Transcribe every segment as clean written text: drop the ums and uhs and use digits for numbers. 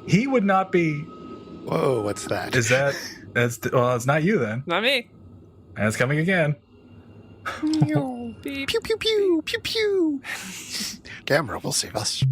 He would not be. Whoa, what's that? Well, it's not you then. Not me. And it's coming again. Beep. Pew, pew, pew, pew, pew. Gamera will save us.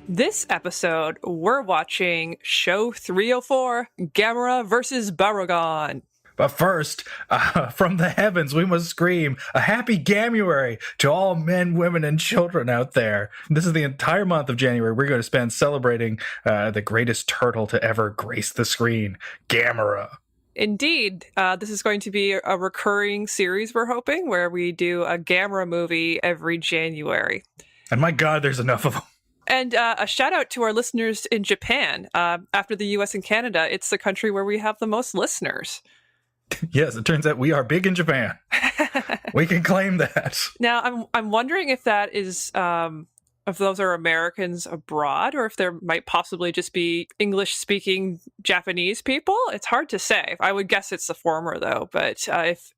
This episode, we're watching Show 304, Gamera versus Baragon. But first, from the heavens, we must scream a happy Gamuary to all men, women, and children out there. This is the entire month of January we're going to spend celebrating the greatest turtle to ever grace the screen, Gamera. Indeed. This is going to be a recurring series, we're hoping, where we do a Gamera movie every January. And my God, there's enough of them. And a shout out to our listeners in Japan. After the US and Canada, it's the country where we have the most listeners. Yes, it turns out we are big in Japan. We can claim that. Now, I'm wondering if that is if those are Americans abroad, or if there might possibly just be English-speaking Japanese people. It's hard to say. I would guess it's the former, though. But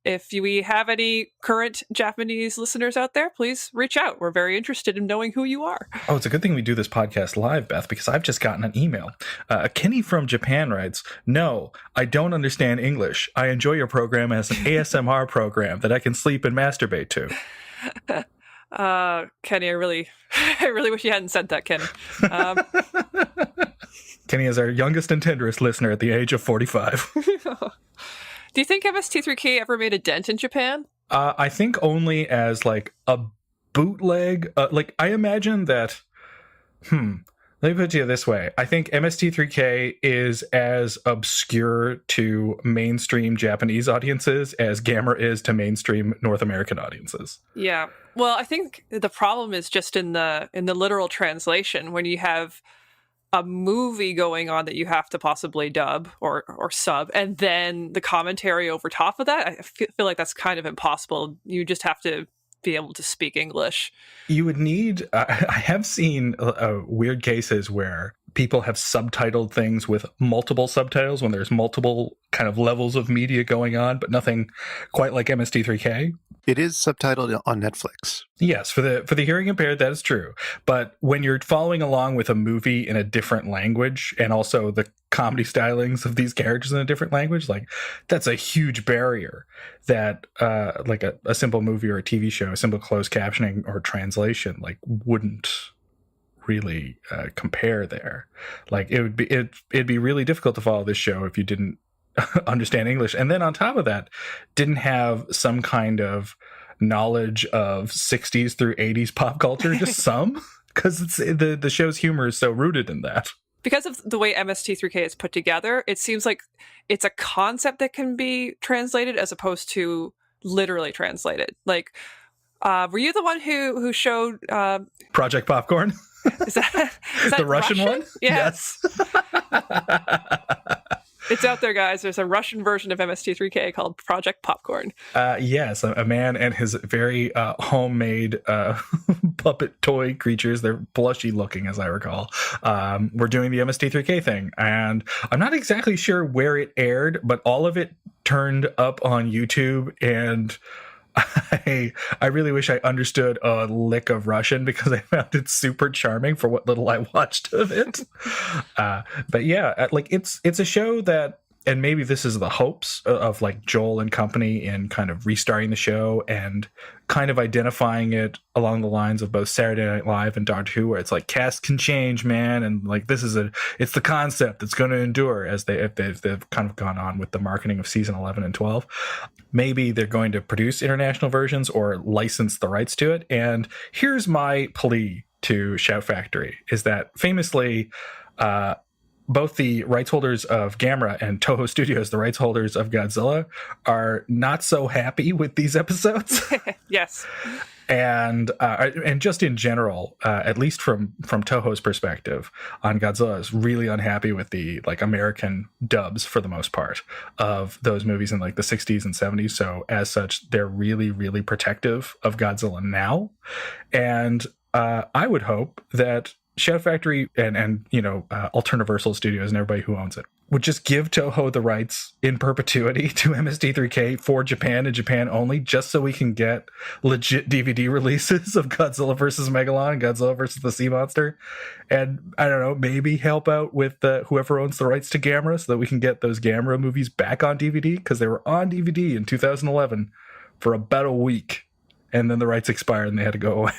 if we have any current Japanese listeners out there, please reach out. We're very interested in knowing who you are. Oh, it's a good thing we do this podcast live, Beth, because I've just gotten an email. Kenny from Japan writes, "No, I don't understand English. I enjoy your program as an ASMR program that I can sleep and masturbate to." Kenny, I really wish you hadn't said that, Kenny. Kenny is our youngest and tenderest listener at the age of 45. Do you think MST3K ever made a dent in Japan? I think only as like a bootleg. I imagine that. Let me put it to you this way. I think MST3K is as obscure to mainstream Japanese audiences as Gamera is to mainstream North American audiences. Yeah. Well, I think the problem is just in the literal translation, when you have a movie going on that you have to possibly dub or sub, and then the commentary over top of that. I feel like that's kind of impossible. You just have to be able to speak English. You would need I have seen weird cases where people have subtitled things with multiple subtitles when there's multiple kind of levels of media going on, but nothing quite like MST3K. It is subtitled on Netflix. Yes, for the hearing impaired, that is true. But when you're following along with a movie in a different language, and also the comedy stylings of these characters in a different language, like that's a huge barrier that like a simple movie or a TV show, a simple closed captioning or translation like wouldn't really compare there. Like it'd be really difficult to follow this show if you didn't understand English, and then on top of that didn't have some kind of knowledge of 60s through 80s pop culture, just some, because it's the show's humor is so rooted in that. Because of the way MST3K is put together, it seems like it's a concept that can be translated as opposed to literally translated. Like, were you the one who showed Project Popcorn? Is that the Russian one? Yeah. Yes. It's out there, guys. There's a Russian version of MST3K called Project Popcorn. Yes, a man and his very homemade puppet toy creatures. They're plushy looking, as I recall. We're doing the MST3K thing. And I'm not exactly sure where it aired, but all of it turned up on YouTube, and I really wish I understood a lick of Russian because I found it super charming for what little I watched of it. But yeah, like it's a show that, and maybe this is the hopes of like Joel and company in kind of restarting the show and kind of identifying it along the lines of both Saturday Night Live and Doctor Who, where it's like cast can change, man, and like it's the concept that's going to endure as they've kind of gone on with the marketing of season 11 and 12. Maybe they're going to produce international versions or license the rights to it. And here's my plea to Shout Factory is that famously, both the rights holders of Gamera and Toho Studios, the rights holders of Godzilla, are not so happy with these episodes. Yes. And just in general, at least from Toho's perspective on Godzilla, is really unhappy with the like American dubs for the most part of those movies in like the 60s and 70s. So as such, they're really, really protective of Godzilla now. And I would hope that Shout Factory and Alterniversal Studios and everybody who owns it would just give Toho the rights in perpetuity to MST3K for Japan and Japan only, just so we can get legit DVD releases of Godzilla versus Megalon and Godzilla versus the Sea Monster, and I don't know, maybe help out with whoever owns the rights to Gamera so that we can get those Gamera movies back on DVD, because they were on DVD in 2011 for about a week, and then the rights expired and they had to go away.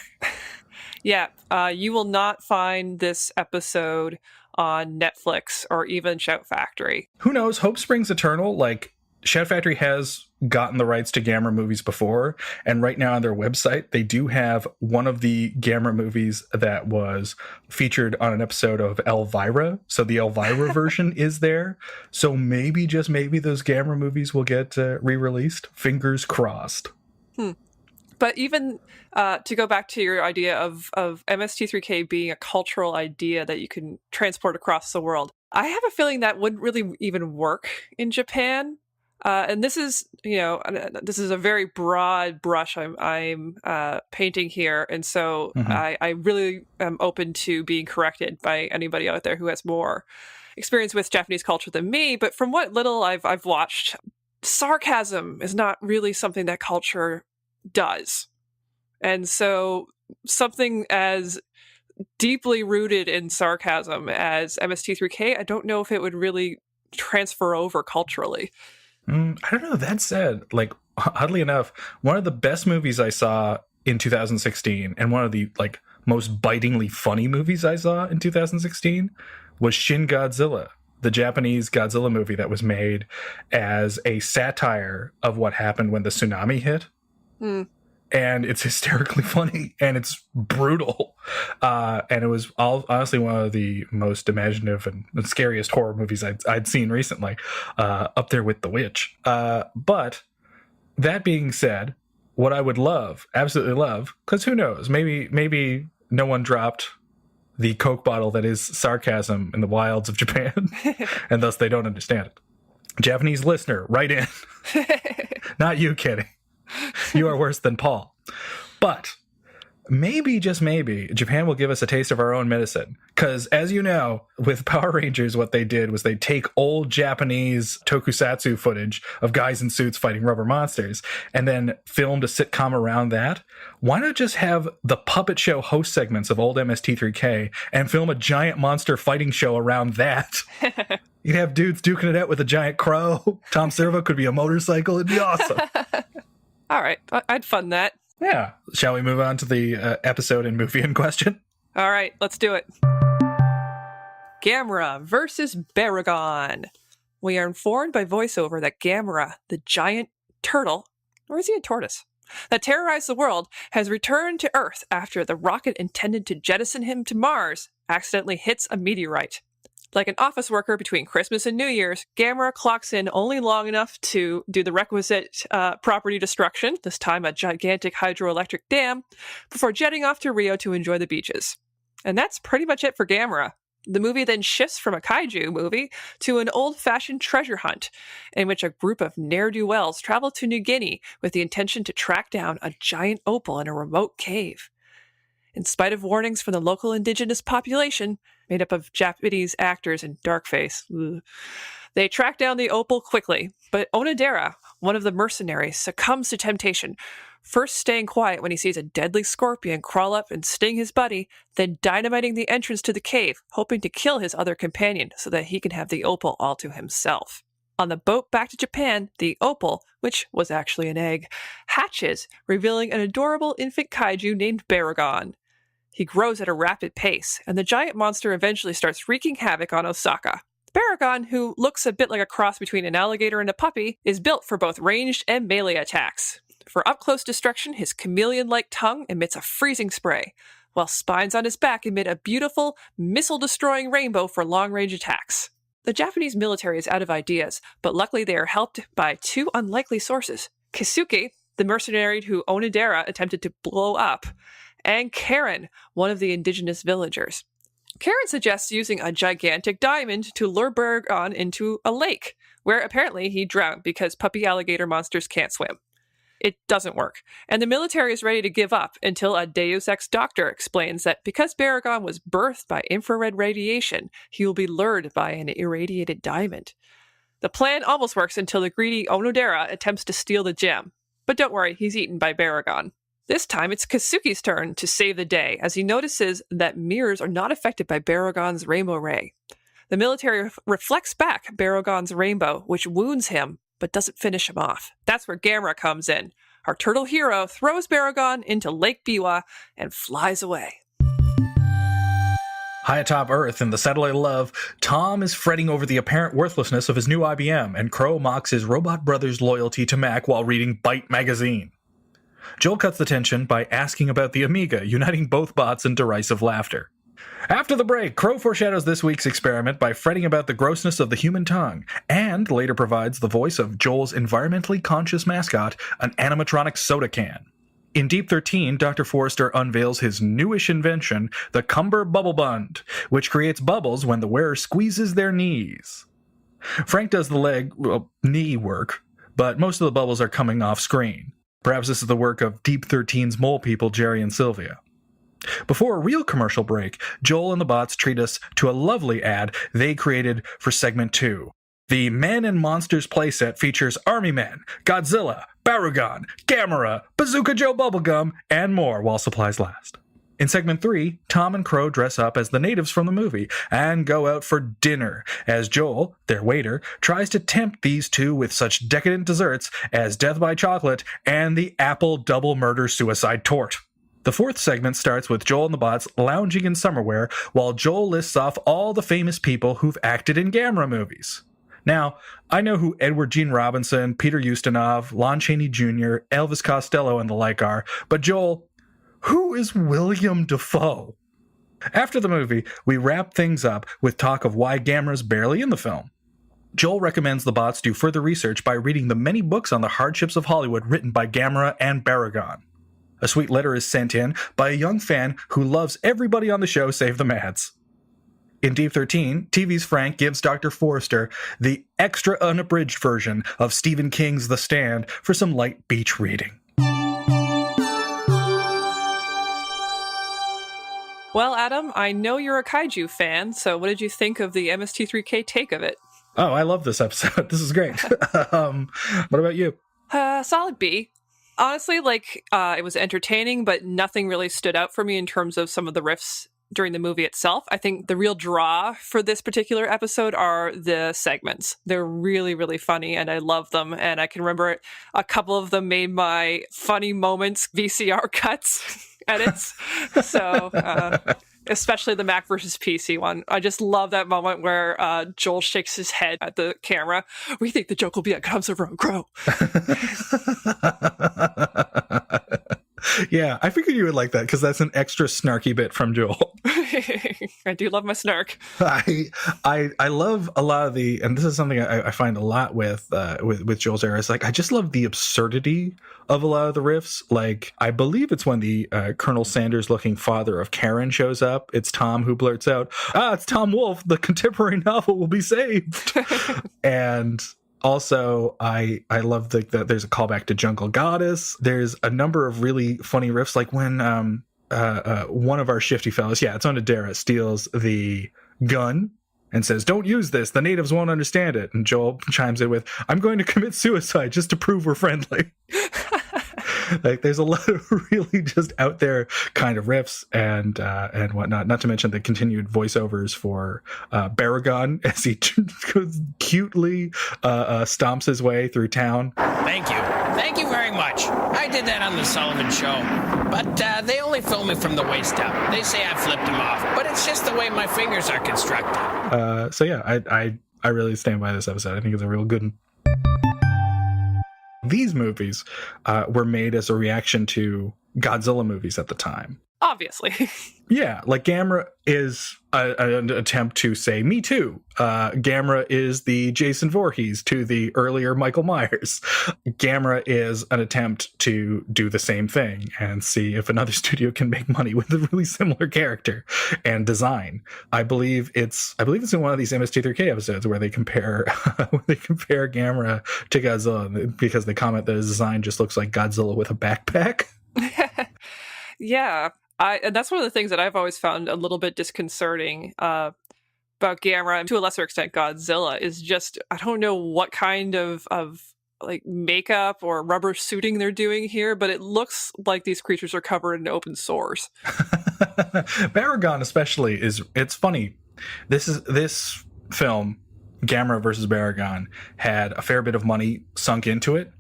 Yeah, you will not find this episode on Netflix or even Shout Factory. Who knows? Hope springs eternal. Like, Shout Factory has gotten the rights to Gamera movies before, and right now on their website, they do have one of the Gamera movies that was featured on an episode of Elvira. So the Elvira version is there. So maybe, just maybe, those Gamera movies will get re-released. Fingers crossed. But even to go back to your idea of MST3K being a cultural idea that you can transport across the world, I have a feeling that wouldn't really even work in Japan. And this is, this is a very broad brush I'm painting here. And so I really am open to being corrected by anybody out there who has more experience with Japanese culture than me. But from what little I've watched, sarcasm is not really something that culture does. And so something as deeply rooted in sarcasm as MST3K, I don't know if it would really transfer over culturally. I don't know. That said, like, oddly enough, one of the best movies I saw in 2016 and one of the most bitingly funny movies I saw in 2016 was Shin Godzilla, the Japanese Godzilla movie that was made as a satire of what happened when the tsunami hit. And it's hysterically funny, and it's brutal. And it was honestly one of the most imaginative and scariest horror movies I'd seen recently, up there with The Witch. But that being said, what I would love, absolutely love, because who knows, maybe no one dropped the Coke bottle that is sarcasm in the wilds of Japan, and thus they don't understand it. Japanese listener, write in. Not you, kidding. You are worse than Paul. But maybe, just maybe, Japan will give us a taste of our own medicine. Because, as you know, with Power Rangers, what they did was they take old Japanese tokusatsu footage of guys in suits fighting rubber monsters and then filmed a sitcom around that. Why not just have the puppet show host segments of old MST3K and film a giant monster fighting show around that? You'd have dudes duking it out with a giant crow. Tom Servo could be a motorcycle. It'd be awesome. All right, I'd fund that. Yeah. Shall we move on to the episode and movie in question? All right, let's do it. Gamera versus Baragon. We are informed by voiceover that Gamera, the giant turtle, or is he a tortoise, that terrorized the world, has returned to Earth after the rocket intended to jettison him to Mars accidentally hits a meteorite. Like an office worker between Christmas and New Year's, Gamera clocks in only long enough to do the requisite property destruction, this time a gigantic hydroelectric dam, before jetting off to Rio to enjoy the beaches. And that's pretty much it for Gamera. The movie then shifts from a kaiju movie to an old-fashioned treasure hunt, in which a group of ne'er-do-wells travel to New Guinea with the intention to track down a giant opal in a remote cave. In spite of warnings from the local indigenous population, made up of Japanese actors and darkface, they track down the opal quickly, but Onodera, one of the mercenaries, succumbs to temptation, first staying quiet when he sees a deadly scorpion crawl up and sting his buddy, then dynamiting the entrance to the cave, hoping to kill his other companion so that he can have the opal all to himself. On the boat back to Japan, the opal, which was actually an egg, hatches, revealing an adorable infant kaiju named Baragon. He grows at a rapid pace, and the giant monster eventually starts wreaking havoc on Osaka. Baragon, who looks a bit like a cross between an alligator and a puppy, is built for both ranged and melee attacks. For up-close destruction, his chameleon-like tongue emits a freezing spray, while spines on his back emit a beautiful, missile-destroying rainbow for long-range attacks. The Japanese military is out of ideas, but luckily they are helped by two unlikely sources. Kisuke, the mercenary who Onodera attempted to blow up, and Karen, one of the indigenous villagers. Karen suggests using a gigantic diamond to lure Baragon into a lake, where apparently he drowned because puppy alligator monsters can't swim. It doesn't work, and the military is ready to give up until a Deus Ex doctor explains that because Baragon was birthed by infrared radiation, he will be lured by an irradiated diamond. The plan almost works until the greedy Onodera attempts to steal the gem. But don't worry, he's eaten by Baragon. This time, it's Kasuki's turn to save the day, as he notices that mirrors are not affected by Baragon's rainbow ray. The military reflects back Baragon's rainbow, which wounds him, but doesn't finish him off. That's where Gamera comes in. Our turtle hero throws Baragon into Lake Biwa and flies away. High atop Earth in the satellite love, Tom is fretting over the apparent worthlessness of his new IBM, and Crow mocks his robot brother's loyalty to Mac while reading Byte magazine. Joel cuts the tension by asking about the Amiga, uniting both bots in derisive laughter. After the break, Crow foreshadows this week's experiment by fretting about the grossness of the human tongue, and later provides the voice of Joel's environmentally conscious mascot, an animatronic soda can. In Deep 13, Dr. Forrester unveils his newish invention, the Cumber Bubble Bund, which creates bubbles when the wearer squeezes their knees. Frank does the knee work, but most of the bubbles are coming off screen. Perhaps this is the work of Deep 13's mole people, Jerry and Sylvia. Before a real commercial break, Joel and the bots treat us to a lovely ad they created for segment 2. The Men and Monsters playset features Army Men, Godzilla, Barugon, Gamera, Bazooka Joe Bubblegum, and more while supplies last. In segment 3, Tom and Crow dress up as the natives from the movie and go out for dinner, as Joel, their waiter, tries to tempt these two with such decadent desserts as Death by Chocolate and the Apple Double Murder Suicide Tort. The fourth segment starts with Joel and the bots lounging in summerwear while Joel lists off all the famous people who've acted in Gamera movies. Now, I know who Edward Gene Robinson, Peter Ustinov, Lon Chaney Jr., Elvis Costello, and the like are, but Joel, who is William Dafoe? After the movie, we wrap things up with talk of why Gamera's barely in the film. Joel recommends the bots do further research by reading the many books on the hardships of Hollywood written by Gamera and Baragon. A sweet letter is sent in by a young fan who loves everybody on the show save the Mads. In Deep 13, TV's Frank gives Dr. Forrester the extra unabridged version of Stephen King's The Stand for some light beach reading. Well, Adam, I know you're a kaiju fan, so what did you think of the MST3K take of it? Oh, I love this episode. This is great. What about you? Solid B. Honestly, it was entertaining, but nothing really stood out for me in terms of some of the riffs during the movie itself. I think the real draw for this particular episode are the segments. They're really, really funny, and I love them. And I can remember a couple of them made my funny moments VCR cuts edits. So, especially the Mac versus PC one. I just love that moment where Joel shakes his head at the camera. We think the joke will be at Come Server and Grow. Yeah, I figured you would like that because that's an extra snarky bit from Joel. I do love my snark. I love a lot of the, and this is something I find a lot with Joel's era. It's like I just love the absurdity of a lot of the riffs. Like I believe it's when the Colonel Sanders looking father of Karen shows up. It's Tom who blurts out, "It's Tom Wolfe. The contemporary novel will be saved." And also, I love that there's a callback to Jungle Goddess. There's a number of really funny riffs, like when one of our shifty fellows, it's Onodera, steals the gun and says, "Don't use this, the natives won't understand it." And Joel chimes in with, "I'm going to commit suicide just to prove we're friendly." Like there's a lot of really just out there kind of riffs and whatnot. Not to mention the continued voiceovers for Baragon as he cutely stomps his way through town. Thank you very much. I did that on the Sullivan Show, but they only film me from the waist up. They say I flipped them off, but it's just the way my fingers are constructed. So yeah, I really stand by this episode. I think it's a real good one. These movies were made as a reaction to Godzilla movies at the time. Obviously. Yeah, like Gamera is an attempt to say "Me Too." Gamera is the Jason Voorhees to the earlier Michael Myers. Gamera is an attempt to do the same thing and see if another studio can make money with a really similar character and design. I believe it's in one of these MST3K episodes where they compare Gamera to Godzilla because they comment that his design just looks like Godzilla with a backpack. Yeah. And that's one of the things that I've always found a little bit disconcerting about Gamera, and to a lesser extent Godzilla, is just, I don't know what kind of like makeup or rubber suiting they're doing here, but it looks like these creatures are covered in open sores. Baragon especially it's funny. This film, Gamera versus Baragon, had a fair bit of money sunk into it.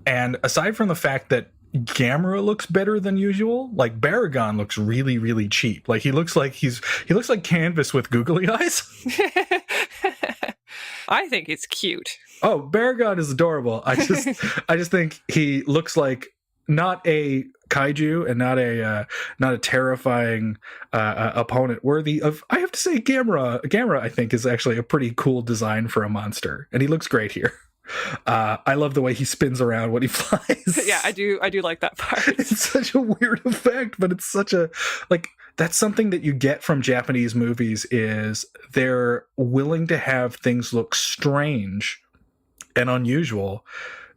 And aside from the fact that Gamera looks better than usual, like Baragon looks really, really cheap. Like he looks like canvas with googly eyes. I think it's cute. Oh, Baragon is adorable. I just think he looks like not a kaiju and not a terrifying opponent worthy of. I have to say, Gamera I think is actually a pretty cool design for a monster, and he looks great here. I love the way he spins around when he flies. Yeah, I do like that part. It's such a weird effect, but it's such a, like, that's something that you get from Japanese movies is they're willing to have things look strange and unusual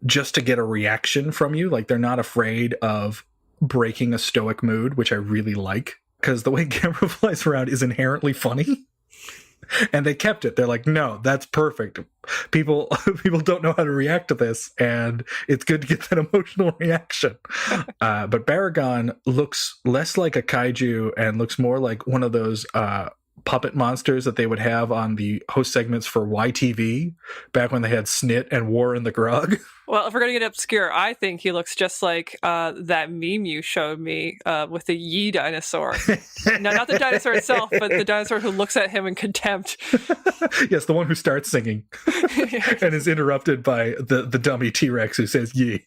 just to get a reaction from you. Like, they're not afraid of breaking a stoic mood, which I really like, because the way Gamera flies around is inherently funny. And they kept it. They're like, no, that's perfect. People don't know how to react to this, and it's good to get that emotional reaction. But Baragon looks less like a kaiju and looks more like one of those puppet monsters that they would have on the host segments for YTV back when they had Snit and War in the Grug. Well, if we're going to get obscure, I think he looks just like that meme you showed me with the Yi dinosaur. No, not the dinosaur itself, but the dinosaur who looks at him in contempt. Yes, the one who starts singing and is interrupted by the dummy T-Rex who says Yi.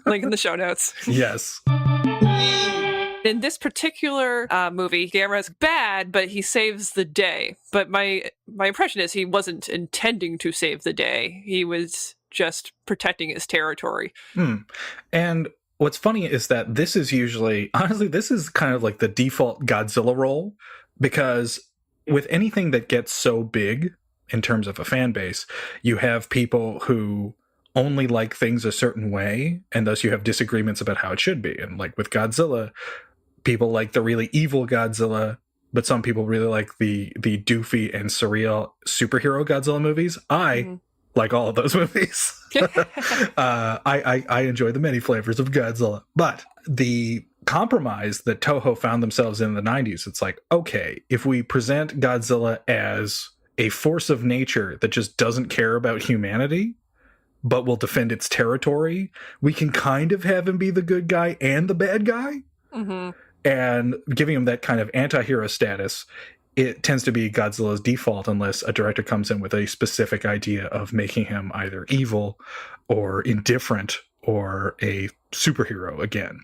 Link in the show notes. Yes. In this particular movie, Gamera's bad, but he saves the day. But my impression is he wasn't intending to save the day. He was just protecting his territory. And what's funny is that this is usually, honestly, this is kind of like the default Godzilla role, because with anything that gets so big in terms of a fan base, you have people who only like things a certain way, and thus you have disagreements about how it should be. And like with Godzilla, people like the really evil Godzilla, but some people really like the doofy and surreal superhero Godzilla movies. I like all of those movies. I enjoy the many flavors of Godzilla. But the compromise that Toho found themselves in the 90s, it's like, okay, if we present Godzilla as a force of nature that just doesn't care about humanity, but will defend its territory, we can kind of have him be the good guy and the bad guy. Mm-hmm. And giving him that kind of anti-hero status, it tends to be Godzilla's default unless a director comes in with a specific idea of making him either evil or indifferent or a superhero again.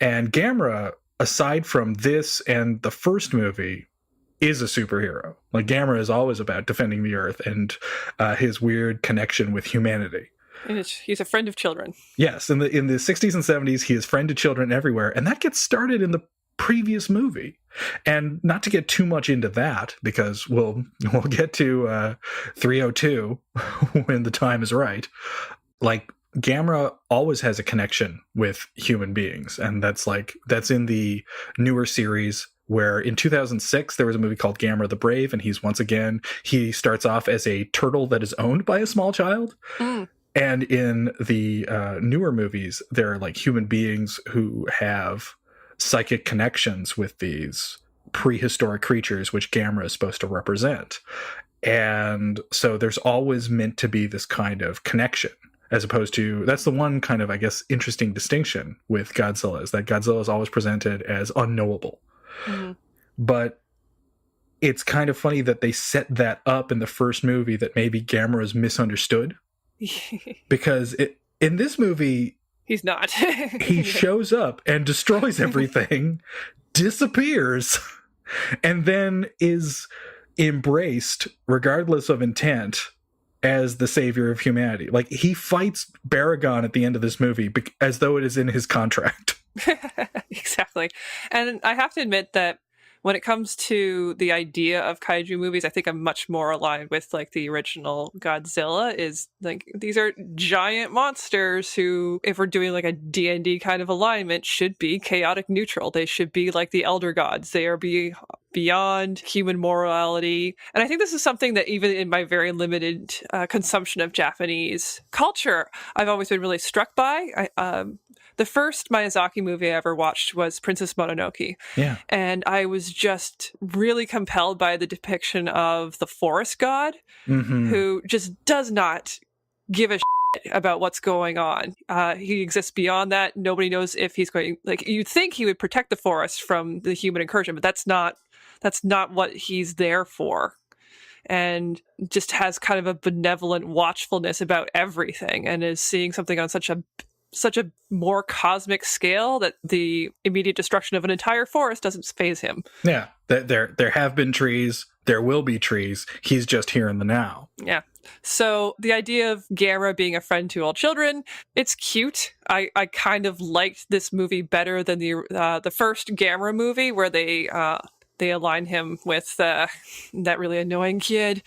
And Gamera, aside from this and the first movie, is a superhero. Like, Gamera is always about defending the Earth and his weird connection with humanity. And he's a friend of children. Yes, in the 60s and 70s, he is friend to children everywhere, and that gets started in the previous movie. And not to get too much into that, because we'll get to 302 when the time is right. Like, Gamera always has a connection with human beings, and that's in the newer series, where in 2006 there was a movie called Gamera the Brave, and he starts off as a turtle that is owned by a small child. And in the newer movies, there are like human beings who have psychic connections with these prehistoric creatures, which Gamera is supposed to represent. And so there's always meant to be this kind of connection, as opposed to, that's the one kind of, I guess, interesting distinction with Godzilla, is that Godzilla is always presented as unknowable. Mm-hmm. But it's kind of funny that they set that up in the first movie, that maybe Gamera is misunderstood. Because in this movie, He's not. He shows up and destroys everything, disappears, and then is embraced, regardless of intent, as the savior of humanity. Like, he fights Baragon at the end of this movie as though it is in his contract. Exactly. And I have to admit that when it comes to the idea of kaiju movies, I think I'm much more aligned with like the original Godzilla. Is like, these are giant monsters who, if we're doing like a D&D kind of alignment, should be chaotic neutral. They should be like the elder gods. They are beyond human morality. And I think this is something that even in my very limited consumption of Japanese culture, I've always been really struck by. The first Miyazaki movie I ever watched was Princess Mononoke. Yeah. And I was just really compelled by the depiction of the forest god, who just does not give a shit about what's going on. He exists beyond that. Nobody knows if he's going, like, you'd think he would protect the forest from the human incursion, but that's not what he's there for. And just has kind of a benevolent watchfulness about everything, and is seeing something on such a more cosmic scale that the immediate destruction of an entire forest doesn't faze him. Yeah, there have been trees, there will be trees. He's just here in the now. Yeah. So the idea of Gamera being a friend to all children, it's cute. I kind of liked this movie better than the first Gamera movie, where they align him with that really annoying kid.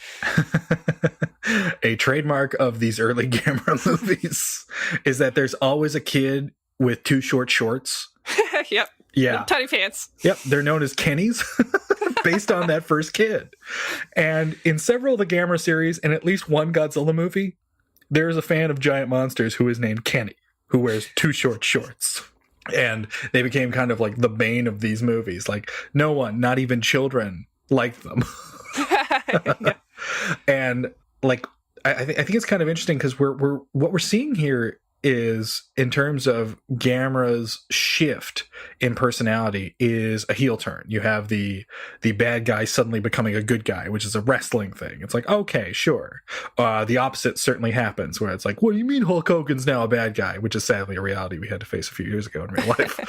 A trademark of these early Gamera movies is that there's always a kid with too short shorts. Yep. Yeah. And tiny pants. Yep. They're known as Kennys, based on that first kid. And in several of the Gamera series, and at least one Godzilla movie, there's a fan of giant monsters who is named Kenny, who wears too short shorts. And they became kind of like the bane of these movies. Like, no one, not even children, liked them. Yeah. And like, I think it's kind of interesting, because what we're seeing here is, in terms of Gamera's shift in personality, is a heel turn. You have the bad guy suddenly becoming a good guy, which is a wrestling thing. It's like, okay, sure. The opposite certainly happens, where it's like, what do you mean Hulk Hogan's now a bad guy? Which is sadly a reality we had to face a few years ago in real life.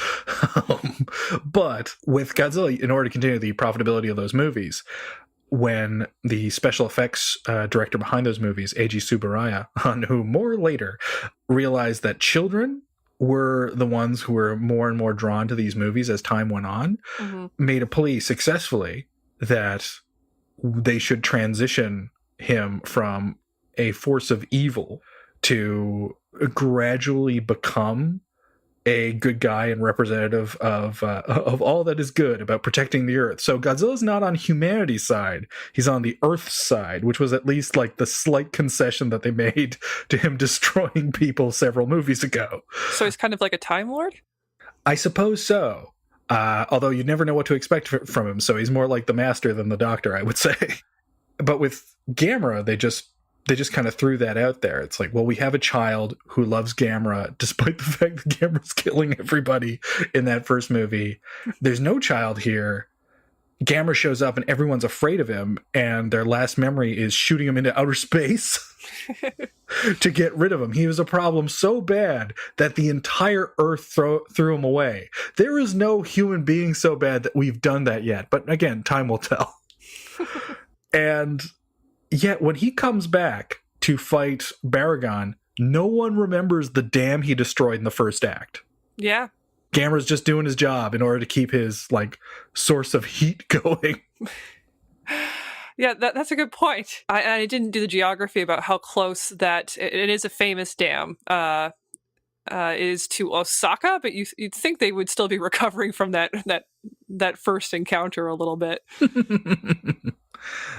But with Godzilla, in order to continue the profitability of those movies, when the special effects director behind those movies, Eiji Tsuburaya, on who more later, realized that children were the ones who were more and more drawn to these movies as time went on, made a plea successfully that they should transition him from a force of evil to gradually become a good guy and representative of all that is good about protecting the Earth. So Godzilla's not on humanity's side; he's on the Earth's side, which was at least like the slight concession that they made to him destroying people several movies ago. So he's kind of like a Time Lord? I suppose so. Although you never know what to expect from him, so he's more like the Master than the Doctor, I would say. But with Gamera, they just kind of threw that out there. It's like, well, we have a child who loves Gamera, despite the fact that Gamera's killing everybody in that first movie. There's no child here. Gamera shows up and everyone's afraid of him, and their last memory is shooting him into outer space to get rid of him. He was a problem so bad that the entire Earth threw him away. There is no human being so bad that we've done that yet. But again, time will tell. And yet, when he comes back to fight Baragon, no one remembers the dam he destroyed in the first act. Yeah. Gamera's just doing his job in order to keep his, like, source of heat going. Yeah, that's a good point. I didn't do the geography about how close that it is a famous dam is to Osaka, but you'd think they would still be recovering from that first encounter a little bit.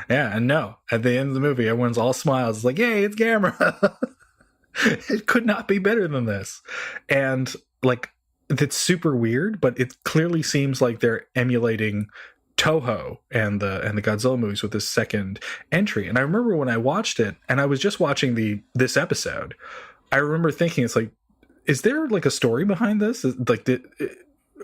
Yeah, and no, at the end of the movie, everyone's all smiles. It's like, yay, it's Gamera. It could not be better than this. And, like, it's super weird, but it clearly seems like they're emulating Toho and the Godzilla movies with this second entry. And I remember when I watched it, and I was just watching this episode, I remember thinking, it's like, is there like a story behind this?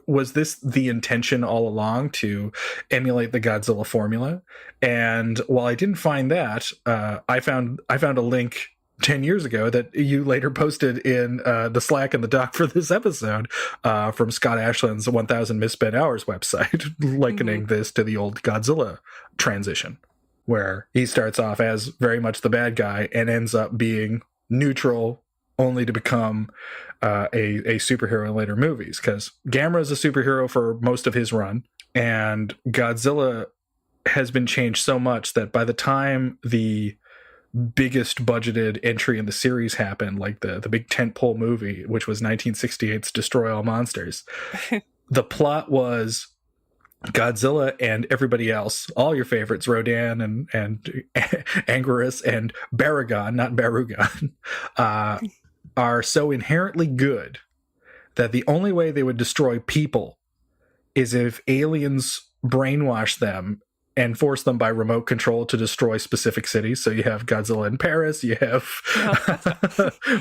Was this the intention all along, to emulate the Godzilla formula? And while I didn't find that, I found a link 10 years ago that you later posted in the Slack and the doc for this episode from Scott Ashland's 1000 Misspent Hours website, likening this to the old Godzilla transition, where he starts off as very much the bad guy and ends up being neutral only to become a superhero in later movies. Because Gamera is a superhero for most of his run, and Godzilla has been changed so much that by the time the biggest budgeted entry in the series happened, like the big tentpole movie, which was 1968's Destroy All Monsters, the plot was Godzilla and everybody else, all your favorites, Rodan and Anguirus and Baragon, not Barugon, are so inherently good that the only way they would destroy people is if aliens brainwash them and force them by remote control to destroy specific cities. So you have Godzilla in Paris, you have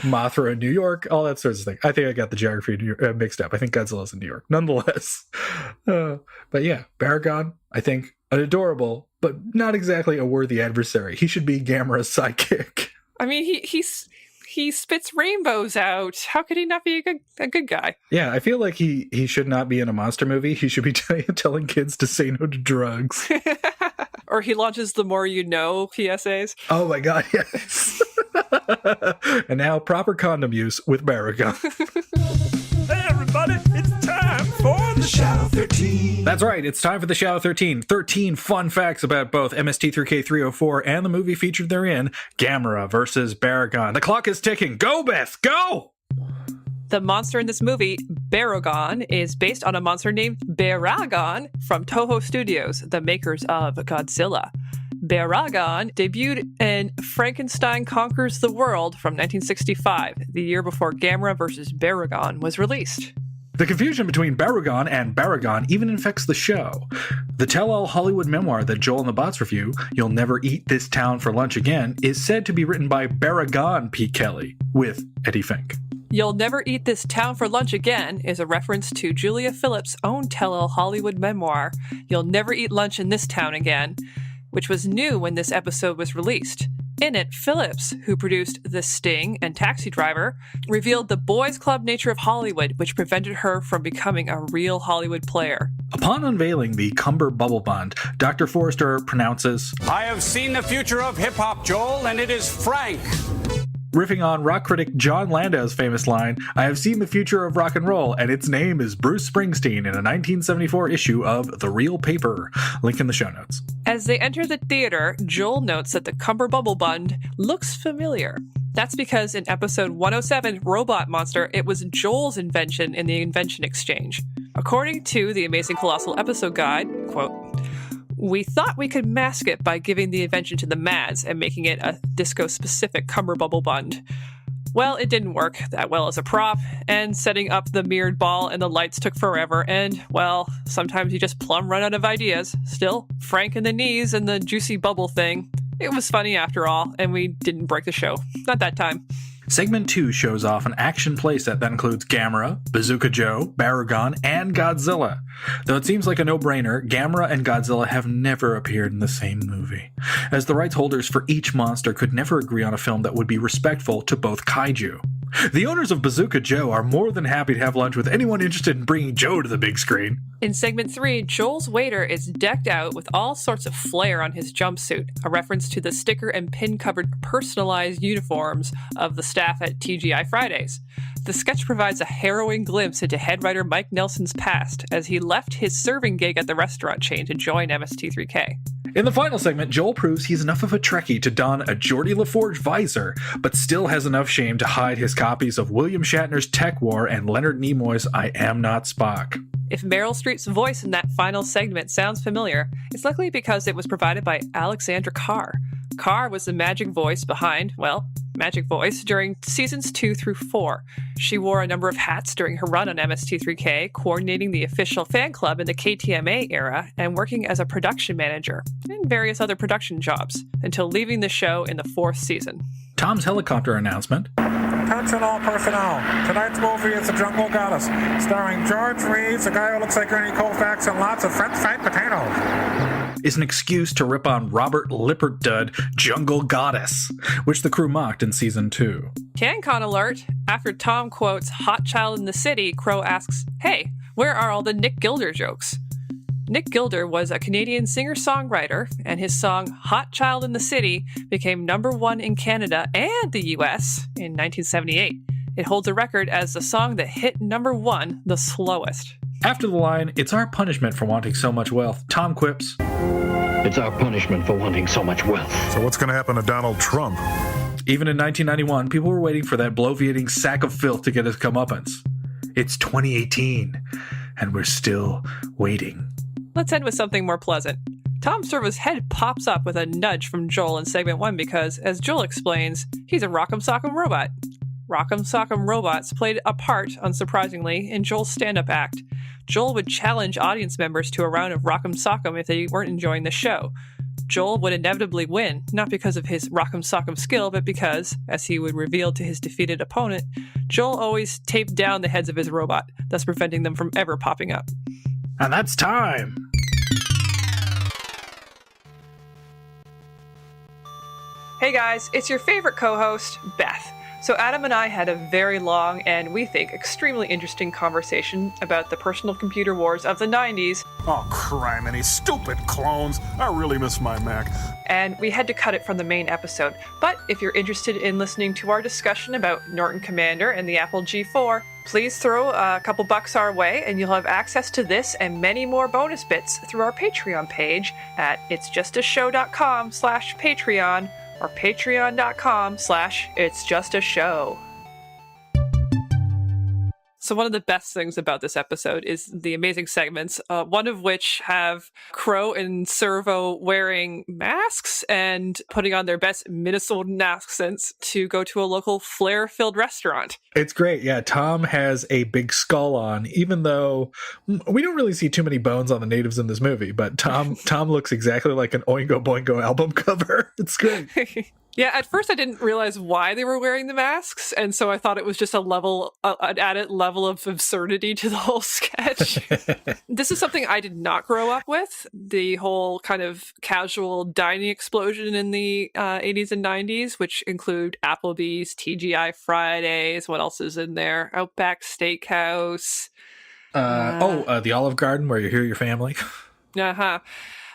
Mothra in New York, all that sorts of thing. I think I got the geography mixed up. I think Godzilla's in New York. Nonetheless. But yeah, Baragon, I think an adorable, but not exactly a worthy adversary. He should be Gamera's sidekick. I mean, he spits rainbows out. How could he not be a good guy? Yeah, I feel like he should not be in a monster movie. He should be telling kids to say no to drugs. Or he launches the more you know PSAs. Oh my god, yes. And now proper condom use with Baragon. Hey everybody, it's time for the Shadow 13. That's right, it's time for the Shadow 13. 13 fun facts about both MST3K 304 and the movie featured therein, Gamera versus Baragon. The clock is ticking. Go, Beth, go! The monster in this movie, Baragon, is based on a monster named Baragon from Toho Studios, the makers of Godzilla. Baragon debuted in Frankenstein Conquers the World from 1965, the year before Gamera vs. Baragon was released. The confusion between Barugon and Baragon even infects the show. The tell-all Hollywood memoir that Joel and the Bots review, You'll Never Eat This Town for Lunch Again, is said to be written by Baragon P. Kelly, with Eddie Fink. You'll Never Eat This Town for Lunch Again is a reference to Julia Phillips' own tell-all Hollywood memoir, You'll Never Eat Lunch in This Town Again, which was new when this episode was released. In it, Phillips, who produced The Sting and Taxi Driver, revealed the boys' club nature of Hollywood, which prevented her from becoming a real Hollywood player. Upon unveiling the Cumber Bubble Bond, Dr. Forrester pronounces, I have seen the future of hip-hop, Joel, and it is frank. riffing on rock critic John Landau's famous line, I have seen the future of rock and roll, and its name is Bruce Springsteen in a 1974 issue of The Real Paper. Link in the show notes. As they enter the theater, Joel notes that the Cumber Bubble Bund looks familiar. That's because in episode 107, Robot Monster, it was Joel's invention in the Invention Exchange. According to the Amazing Colossal Episode Guide, quote, we thought we could mask it by giving the invention to the Mads and making it a disco-specific Cumber Bubble Bund. Well, it didn't work that well as a prop, and setting up the mirrored ball and the lights took forever, and, well, sometimes you just plumb run out of ideas. Still, Frank in the knees and the juicy bubble thing. It was funny after all, and we didn't break the show. Not that time. Segment 2 shows off an action playset that includes Gamera, Bazooka Joe, Baragon, and Godzilla. Though it seems like a no-brainer, Gamera and Godzilla have never appeared in the same movie, as the rights holders for each monster could never agree on a film that would be respectful to both kaiju. The owners of Bazooka Joe are more than happy to have lunch with anyone interested in bringing Joe to the big screen. In segment 3, Joel's waiter is decked out with all sorts of flair on his jumpsuit, a reference to the sticker and pin-covered personalized uniforms of the staff at TGI Fridays. The sketch provides a harrowing glimpse into head writer Mike Nelson's past as he left his serving gig at the restaurant chain to join MST3K. In the final segment, Joel proves he's enough of a Trekkie to don a Geordie LaForge visor, but still has enough shame to hide his copies of William Shatner's Tech War and Leonard Nimoy's I Am Not Spock. If Meryl Streep's voice in that final segment sounds familiar, it's likely because it was provided by Alexandra Carr. Carr was the magic voice behind, well, Magic Voice during seasons 2 through 4. She wore a number of hats during her run on MST3K, coordinating the official fan club in the KTMA era and working as a production manager and various other production jobs until leaving the show in the 4th season. Tom's helicopter announcement. Attention all personnel. Tonight's movie is The Jungle Goddess, starring George Reeves, a guy who looks like Ernie Colfax, and lots of French fried potatoes. is an excuse to rip on Robert Lippert-Dud Jungle Goddess, which the crew mocked in season 2. CanCon alert. After Tom quotes Hot Child in the City, Crow asks, hey, where are all the Nick Gilder jokes? Nick Gilder was a Canadian singer-songwriter, and his song Hot Child in the City became #1 in Canada and the US in 1978. It holds a record as the song that hit #1 the slowest. After the line, it's our punishment for wanting so much wealth, Tom quips, It's our punishment for wanting so much wealth. So what's going to happen to Donald Trump? even in 1991, people were waiting for that bloviating sack of filth to get his comeuppance. It's 2018, and we're still waiting. Let's end with something more pleasant. Tom Servo's head pops up with a nudge from Joel in segment 1 because, as Joel explains, he's a Rock'em Sock'em Robot. Rock'em Sock'em Robots played a part, unsurprisingly, in Joel's stand-up act. Joel would challenge audience members to a round of Rock'em Sock'em if they weren't enjoying the show. Joel would inevitably win, not because of his Rock'em Sock'em skill, but because, as he would reveal to his defeated opponent, Joel always taped down the heads of his robot, thus preventing them from ever popping up. And that's time! Hey guys, it's your favorite co-host, Beth. So Adam and I had a very long and, we think, extremely interesting conversation about the personal computer wars of the 90s, Oh, criminy, stupid clones. I really miss my Mac. and we had to cut it from the main episode. But if you're interested in listening to our discussion about Norton Commander and the Apple G4, please throw a couple bucks our way and you'll have access to this and many more bonus bits through our Patreon page at itsjustashow.com/Patreon or patreon.com/itsjustashow. So one of the best things about this episode is the amazing segments, one of which have Crow and Servo wearing masks and putting on their best Minnesotan accents to go to a local flair-filled restaurant. It's great. Yeah, Tom has a big skull on, even though we don't really see too many bones on the natives in this movie, but Tom looks exactly like an Oingo Boingo album cover. It's great. Yeah, at first I didn't realize why they were wearing the masks, and so I thought it was just an added level of absurdity to the whole sketch. This is something I did not grow up with, the whole kind of casual dining explosion in the 80s and 90s, which include Applebee's, TGI Fridays, what else is in there? Outback Steakhouse. The Olive Garden where you hear your family. Uh-huh.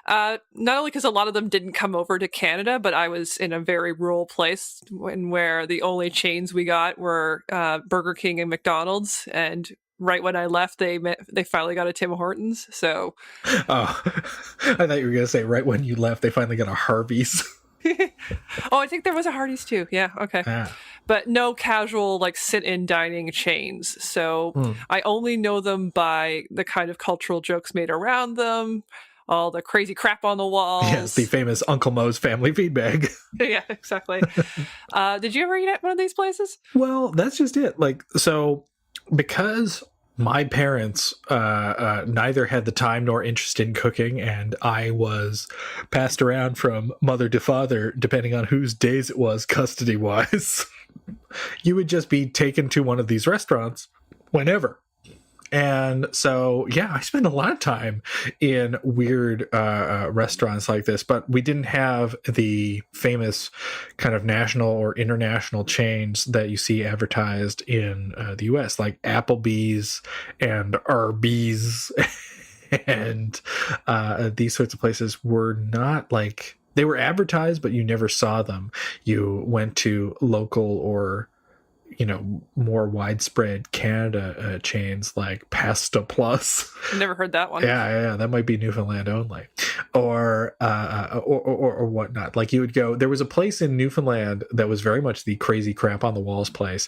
Not only because a lot of them didn't come over to Canada, but I was in a very rural place where the only chains we got were Burger King and McDonald's. And right when I left, they finally got a Tim Hortons. So, Oh, I thought you were going to say right when you left, they finally got a Harvey's. oh, I think there was a Hardee's too. Yeah, okay. Ah. But no casual like sit-in dining chains. So I only know them by the kind of cultural jokes made around them. All the crazy crap on the walls. Yes, the famous Uncle Moe's family feed bag. Yeah, exactly. Did you ever eat at one of these places? Well, that's just it. So because my parents neither had the time nor interest in cooking, and I was passed around from mother to father, depending on whose days it was custody-wise, you would just be taken to one of these restaurants whenever. And so, yeah, I spent a lot of time in weird restaurants like this, but we didn't have the famous kind of national or international chains that you see advertised in the US, like Applebee's and Arby's and these sorts of places were not like, they were advertised, but you never saw them. You went to local or more widespread Canada chains like Pasta Plus. Never heard that one. Yeah, that might be Newfoundland only, or whatnot. Like you would go. There was a place in Newfoundland that was very much the crazy crap on the walls place,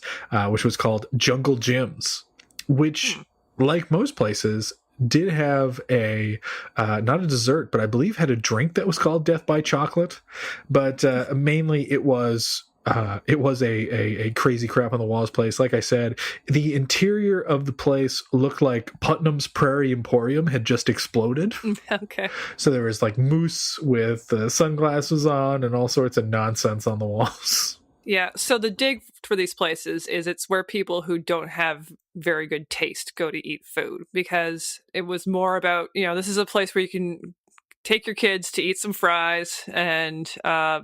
which was called Jungle Gyms, which, like most places, did have a not a dessert, but I believe had a drink that was called Death by Chocolate, but mainly it was a crazy crap on the walls place. Like I said, the interior of the place looked like Putnam's Prairie Emporium had just exploded. Okay. So there was like moose with sunglasses on and all sorts of nonsense on the walls. Yeah, so the dig for these places is it's where people who don't have very good taste go to eat food, because it was more about, this is a place where you can take your kids to eat some fries, and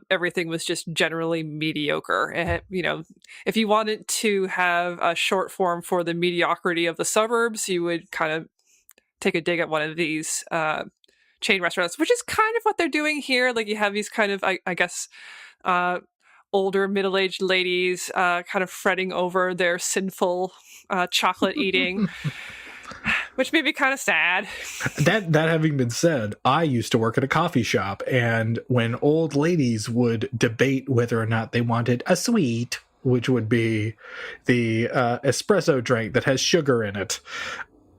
everything was just generally mediocre. If you wanted to have a short form for the mediocrity of the suburbs, you would kind of take a dig at one of these chain restaurants, which is kind of what they're doing here. Like, you have these kind of, I guess, older middle-aged ladies kind of fretting over their sinful chocolate eating, which made me kind of sad. That having been said, I used to work at a coffee shop, and when old ladies would debate whether or not they wanted a sweet, which would be the espresso drink that has sugar in it,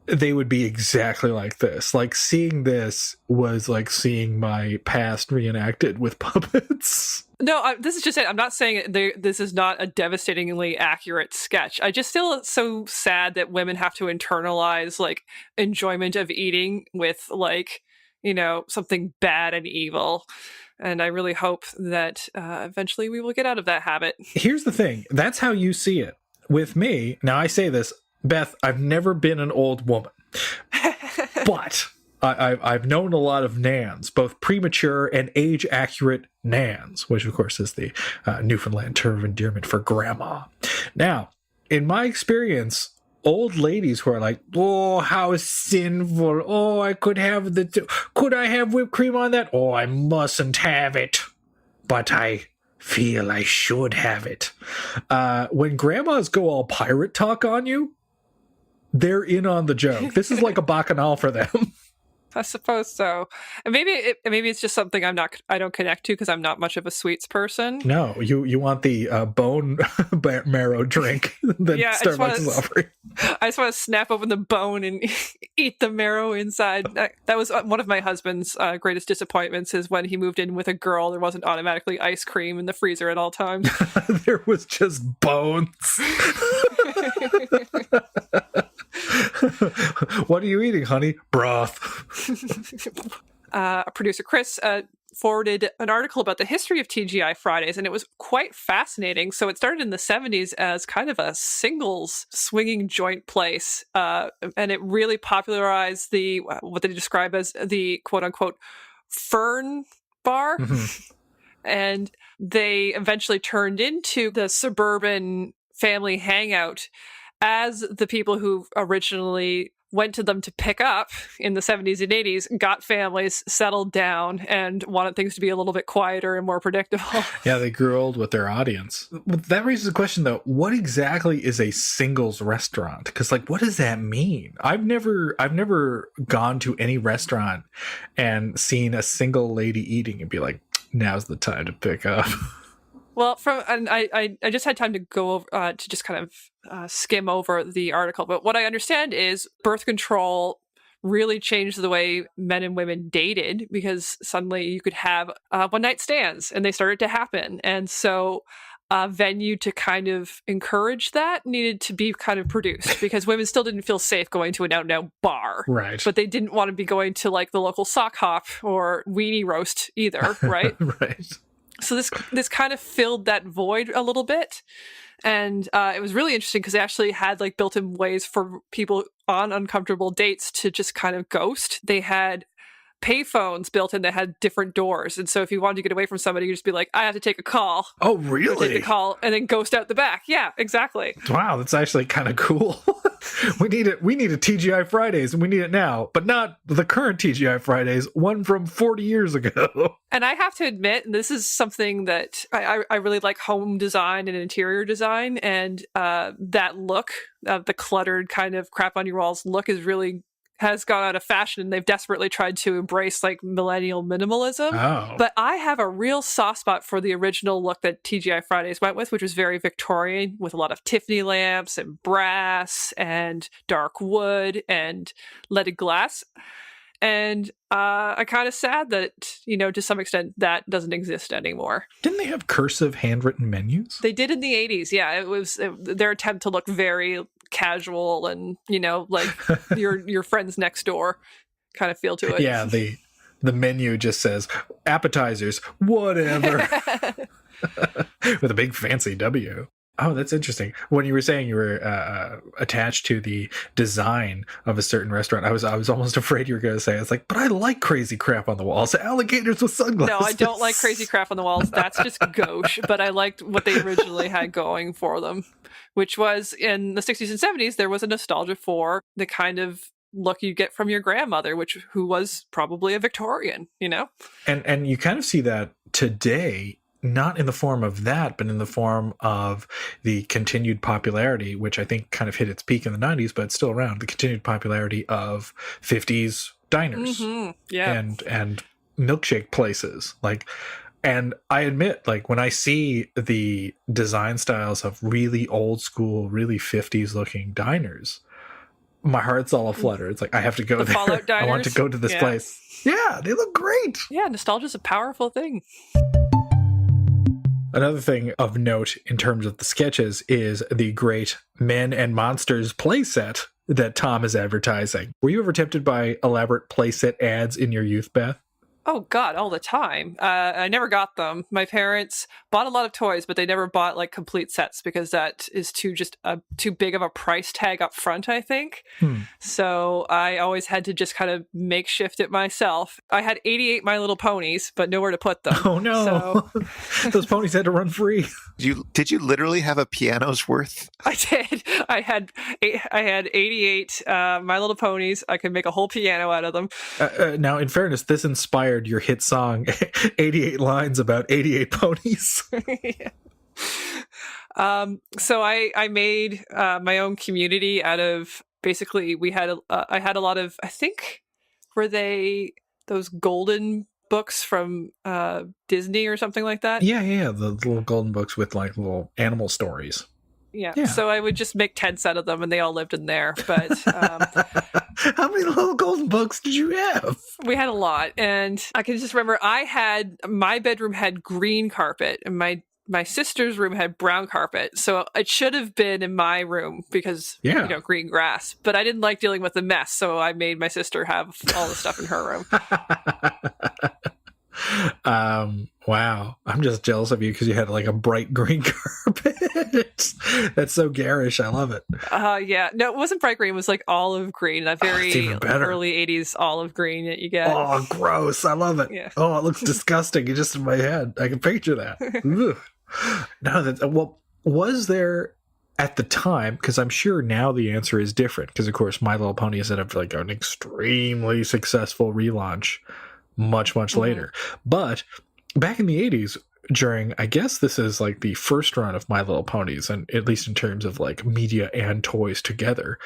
they would be exactly like this. Like, seeing this was like seeing my past reenacted with puppets. No, this is just it. I'm not saying this is not a devastatingly accurate sketch. I just feel so sad that women have to internalize, like, enjoyment of eating with, like, something bad and evil. And I really hope that eventually we will get out of that habit. Here's the thing. That's how you see it. With me, now I say this, Beth, I've never been an old woman. But I've known a lot of nans, both premature and age-accurate nans, which, of course, is the Newfoundland term of endearment for grandma. Now, in my experience, old ladies who are like, oh, how sinful. Oh, I could have could I have whipped cream on that? Oh, I mustn't have it. But I feel I should have it. When grandmas go all pirate talk on you, they're in on the joke. This is like a bacchanal for them. I suppose so. And maybe it's just something I don't connect to because I'm not much of a sweets person. No, you want the bone marrow drink that Starbucks is offering. I just want to snap open the bone and eat the marrow inside. That was one of my husband's greatest disappointments, is when he moved in with a girl, there wasn't automatically ice cream in the freezer at all times. There was just bones. What are you eating, honey? Broth. Producer Chris forwarded an article about the history of TGI Fridays, and it was quite fascinating. So it started in the 70s as kind of a singles swinging joint place, and it really popularized what they describe as the quote-unquote fern bar. Mm-hmm. And they eventually turned into the suburban family hangout as the people who originally went to them to pick up in the 70s and 80s got families, settled down, and wanted things to be a little bit quieter and more predictable. Yeah, they grew old with their audience. That raises the question, though, what exactly is a singles restaurant? Because, like, what does that mean? I've never gone to any restaurant and seen a single lady eating and be like, now's the time to pick up. Well, I just had time to go over to just kind of skim over the article. But what I understand is birth control really changed the way men and women dated, because suddenly you could have one-night stands, and they started to happen. And so a venue to kind of encourage that needed to be kind of produced, because women still didn't feel safe going to an out-and-out bar. Right. But they didn't want to be going to, like, the local sock hop or weenie roast either, right? Right. So this kind of filled that void a little bit. And it was really interesting because they actually had, like, built-in ways for people on uncomfortable dates to just kind of ghost. They had payphones built in that had different doors. And so if you wanted to get away from somebody, you just be like, I have to take a call. Oh, really? Take the call and then ghost out the back. Yeah, exactly. Wow, that's actually kind of cool. We need a TGI Fridays, and we need it now, but not the current TGI Fridays, one from 40 years ago. And I have to admit, this is something that I really like, home design and interior design, and that look, the cluttered kind of crap on your walls look has gone out of fashion, and they've desperately tried to embrace, like, millennial minimalism. Oh. But I have a real soft spot for the original look that TGI Fridays went with, which was very Victorian, with a lot of Tiffany lamps and brass and dark wood and leaded glass. And I'm kind of sad that, to some extent, that doesn't exist anymore. Didn't they have cursive handwritten menus? They did in the 80s, yeah. It was their attempt to look very casual and, like your friends next door kind of feel to it. Yeah, the menu just says appetizers, whatever. With a big fancy W. Oh, that's interesting. When you were saying you were attached to the design of a certain restaurant, I was almost afraid you were going to say, it's like, but I like crazy crap on the walls, alligators with sunglasses. No, I don't like crazy crap on the walls. That's just gauche. But I liked what they originally had going for them, which was in the 60s and 70s, there was a nostalgia for the kind of look you get from your grandmother, who was probably a Victorian, you know? And you kind of see that today, not in the form of that, but in the form of the continued popularity, which I think kind of hit its peak in the 90s, but it's still around, the continued popularity of 50s diners and milkshake places. Like, and I admit, like, when I see the design styles of really old school, really 50s looking diners, my heart's all aflutter. It's like, I have to go there. Fallout diners? I want to go to this place. Yeah, they look great. Yeah, nostalgia's a powerful thing. Another thing of note in terms of the sketches is the great Men and Monsters playset that Tom is advertising. Were you ever tempted by elaborate playset ads in your youth, Beth? Oh, God, all the time. I never got them. My parents bought a lot of toys, but they never bought like complete sets because that is too big of a price tag up front, I think. So I always had to just kind of makeshift it myself. I had 88 My Little Ponies, but nowhere to put them. Oh, no. So... Those ponies had to run free. Did you literally have a piano's worth? I did. I had 88 My Little Ponies. I could make a whole piano out of them. Now, in fairness, this inspired your hit song 88 lines about 88 ponies. So I made my own community out of, basically I had a lot of, I think, were they those golden books from Disney or something like that? Yeah, the little golden books with like little animal stories. Yeah. So I would just make tents out of them and they all lived in there. But how many little golden books did you have? We had a lot. And I can just remember my bedroom had green carpet and my sister's room had brown carpet. So it should have been in my room because, green grass. But I didn't like dealing with the mess. So I made my sister have all the stuff in her room. Wow. I'm just jealous of you because you had like a bright green carpet. That's so garish. I love it. Yeah. No, it wasn't bright green. It was like olive green. That very early 80s olive green that you get. Oh, gross. I love it. Yeah. Oh, it looks disgusting. It's just in my head. I can picture that. No, was there at the time, because I'm sure now the answer is different, because of course My Little Pony is at like an extremely successful relaunch much later. But back in the 80s, during, I guess this is like the first run of My Little Ponies, and at least in terms of like media and toys together,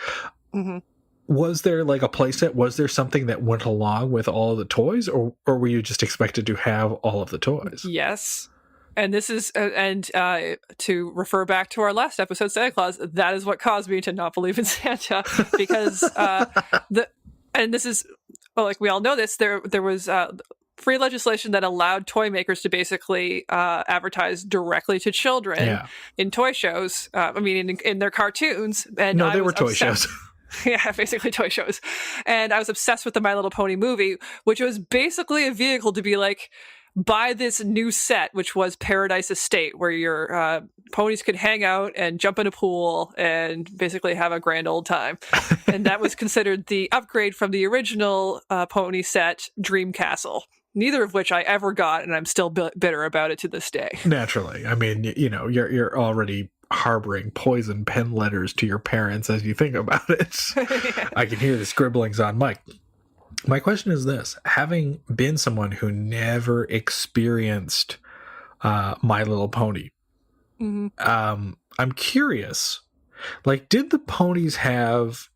was there like a playset? Was there something that went along with all of the toys, or were you just expected to have all of the toys? Yes. And this is, to refer back to our last episode, Santa Claus, that is what caused me to not believe in Santa, because we all know this, there was free legislation that allowed toy makers to basically advertise directly to children in toy shows. In their cartoons. And no, they were toy shows. Yeah, basically toy shows. And I was obsessed with the My Little Pony movie, which was basically a vehicle to be like, buy this new set, which was Paradise Estate, where your ponies could hang out and jump in a pool and basically have a grand old time. And that was considered the upgrade from the original pony set, Dream Castle. Neither of which I ever got, and I'm still bitter about it to this day. Naturally. I mean, you're already harboring poison pen letters to your parents as you think about it. I can hear the scribblings on Mike. My question is this: having been someone who never experienced My Little Pony, I'm curious, like, did the ponies have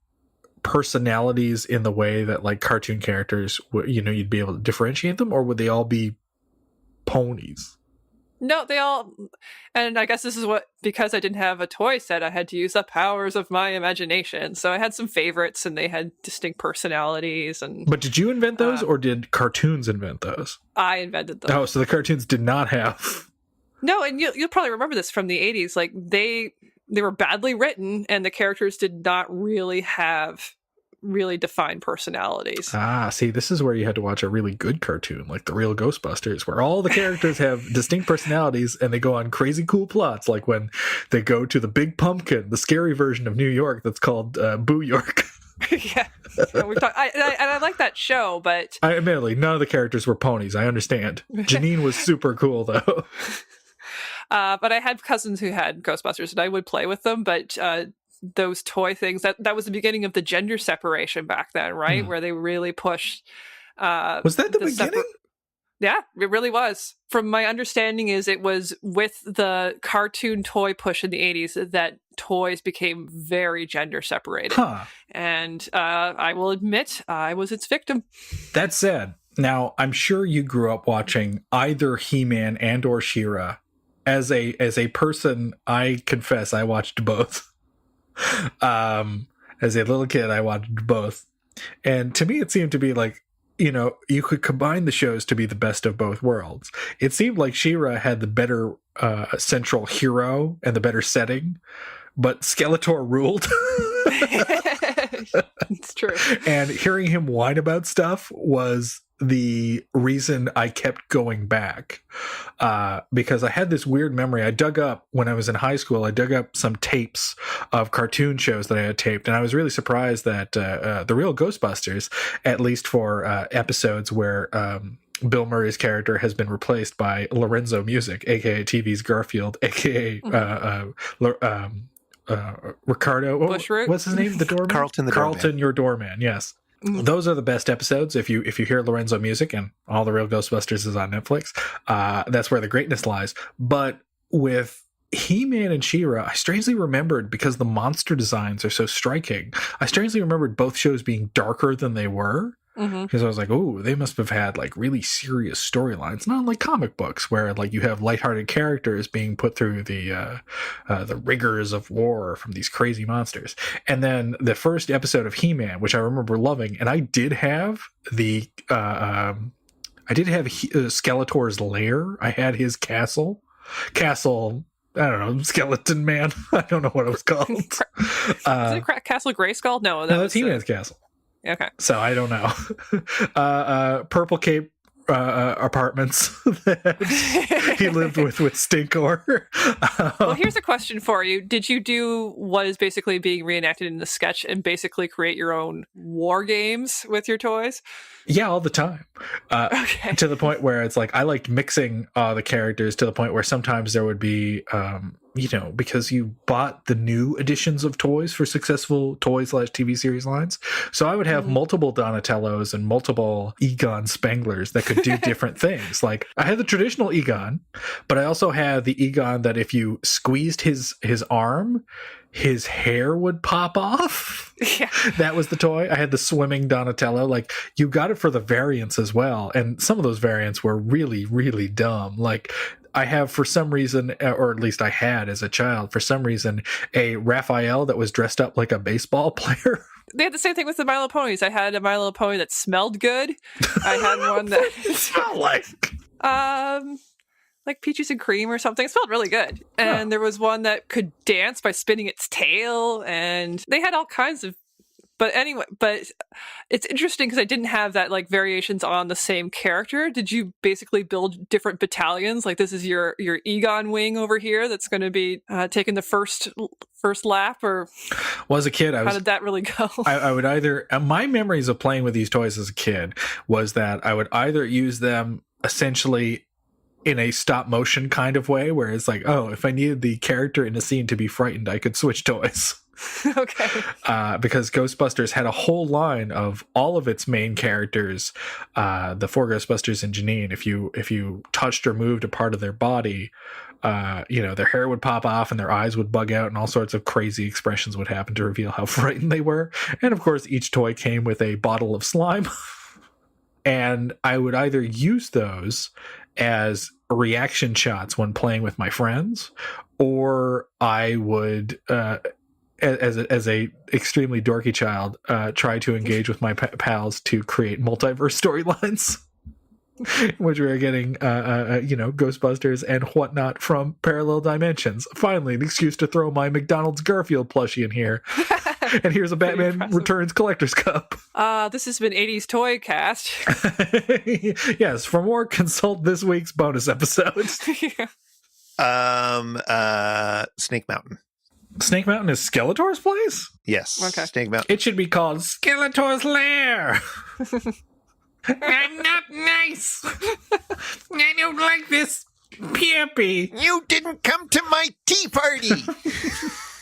personalities in the way that like cartoon characters, you'd be able to differentiate them, or would they all be ponies? No, they all, and I guess this is because I didn't have a toy set, I had to use the powers of my imagination. So I had some favorites and they had distinct personalities. But did you invent those or did cartoons invent those? I invented them. Oh, so the cartoons did not have... No, and you'll probably remember this from the 80s. Like they were badly written and the characters did not really have really defined personalities. Ah, see, this is where you had to watch a really good cartoon, like The Real Ghostbusters, where all the characters have distinct personalities and they go on crazy cool plots, like when they go to the Big Pumpkin, the scary version of New York that's called Boo York. Yeah, I like that show, but Admittedly, none of the characters were ponies. I understand. Janine was super cool, though. But I had cousins who had Ghostbusters, and I would play with them. But those toy things, that was the beginning of the gender separation back then, right? Where they really pushed. Was that the beginning? Yeah, it really was. From my understanding, it was with the cartoon toy push in the 80s that toys became very gender separated. Huh. And I will admit, I was its victim. That said, now I'm sure you grew up watching either He-Man and or She-Ra. As a person, I confess I watched both. As a little kid, I watched both. And to me, it seemed to be like, you know, you could combine the shows to be the best of both worlds. It seemed like She-Ra had the better central hero and the better setting, but Skeletor ruled. It's true. And hearing him whine about stuff was the reason I kept going back, because I had this weird memory. I dug up, when I was in high school, I dug up some tapes of cartoon shows that I had taped, and I was really surprised that The Real Ghostbusters, at least for episodes where Bill Murray's character has been replaced by Lorenzo Music, aka TV's Garfield, aka Ricardo. Bushroot? What's his name? The doorman? Carlton, Carlton, your doorman. Yes. Those are the best episodes. If you hear Lorenzo Music, and all The Real Ghostbusters is on Netflix, that's where the greatness lies. But with He-Man and She-Ra, I strangely remembered, because the monster designs are so striking, I strangely remembered both shows being darker than they were. Because I was like, oh, they must have had like really serious storylines, not like comic books where like you have lighthearted characters being put through the rigors of war from these crazy monsters. And then the first episode of He-Man, which I remember loving, and I did have Skeletor's lair. I had his castle. I don't know, Skeleton Man. I don't know what it was called. Is it Castle Grayskull? No, that's He-Man's castle. Okay. So I don't know. Purple Cape apartments that he lived with Stinkor. Well, here's a question for you. Did you do what is basically being reenacted in the sketch and basically create your own war games with your toys? Yeah, all the time. Okay. To the point where it's like, I liked mixing the characters to the point where sometimes there would be, because you bought the new editions of toys for successful toy/TV series lines. So I would have multiple Donatellos and multiple Egon Spanglers that could do different things. Like, I had the traditional Egon, but I also had the Egon that if you squeezed his arm, his hair would pop off. Yeah. That was the toy. I had the swimming Donatello. Like, you got it for the variants as well. And some of those variants were really, really dumb. Like, I have, for some reason, or at least I had as a child, for some reason, a Raphael that was dressed up like a baseball player. They had the same thing with the My Little Ponies. I had a My Little Pony that smelled good. I had one that smelled like peaches and cream or something. It smelled really good. And there was one that could dance by spinning its tail, and they had all kinds of. But anyway, it's interesting because I didn't have that like variations on the same character. Did you basically build different battalions? Like, this is your Egon wing over here that's going to be taking the first lap, or? Well, as a kid, how did that really go? I would either, my memories of playing with these toys as a kid was that I would either use them essentially in a stop motion kind of way, where it's like, oh, if I needed the character in a scene to be frightened, I could switch toys. Okay. Because Ghostbusters had a whole line of all of its main characters, the four Ghostbusters and Janine. If you touched or moved a part of their body, their hair would pop off and their eyes would bug out and all sorts of crazy expressions would happen to reveal how frightened they were. And of course, each toy came with a bottle of slime. And I would either use those as reaction shots when playing with my friends, or I would, as a extremely dorky child, try to engage with my pals to create multiverse storylines, which we were getting, Ghostbusters and whatnot from parallel dimensions. Finally, an excuse to throw my McDonald's Garfield plushie in here. And here's a Batman Returns Collector's Cup. This has been 80s Toy Cast. Yes, for more, consult this week's bonus episodes. Snake Mountain. Snake Mountain is Skeletor's place? Yes. Okay. Snake Mountain. It should be called Skeletor's Lair. I'm not nice. I don't like this puppy. You didn't come to my tea party.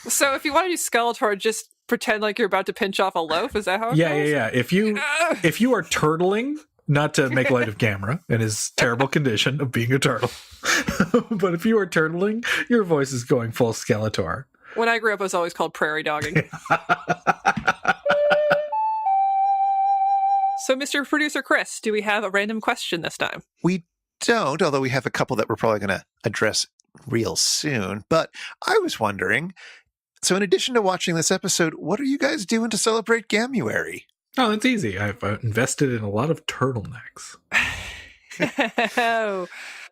So if you want to use Skeletor, just pretend like you're about to pinch off a loaf. Is that how it goes? Yeah. If you are turtling, not to make light of Gamera and his terrible condition of being a turtle, but if you are turtling, your voice is going full Skeletor. When I grew up, I was always called prairie dogging. So, Mr. Producer Chris, do we have a random question this time? We don't, although we have a couple that we're probably going to address real soon. But I was wondering, so in addition to watching this episode, what are you guys doing to celebrate Gamuary? Oh, that's easy. I've invested in a lot of turtlenecks.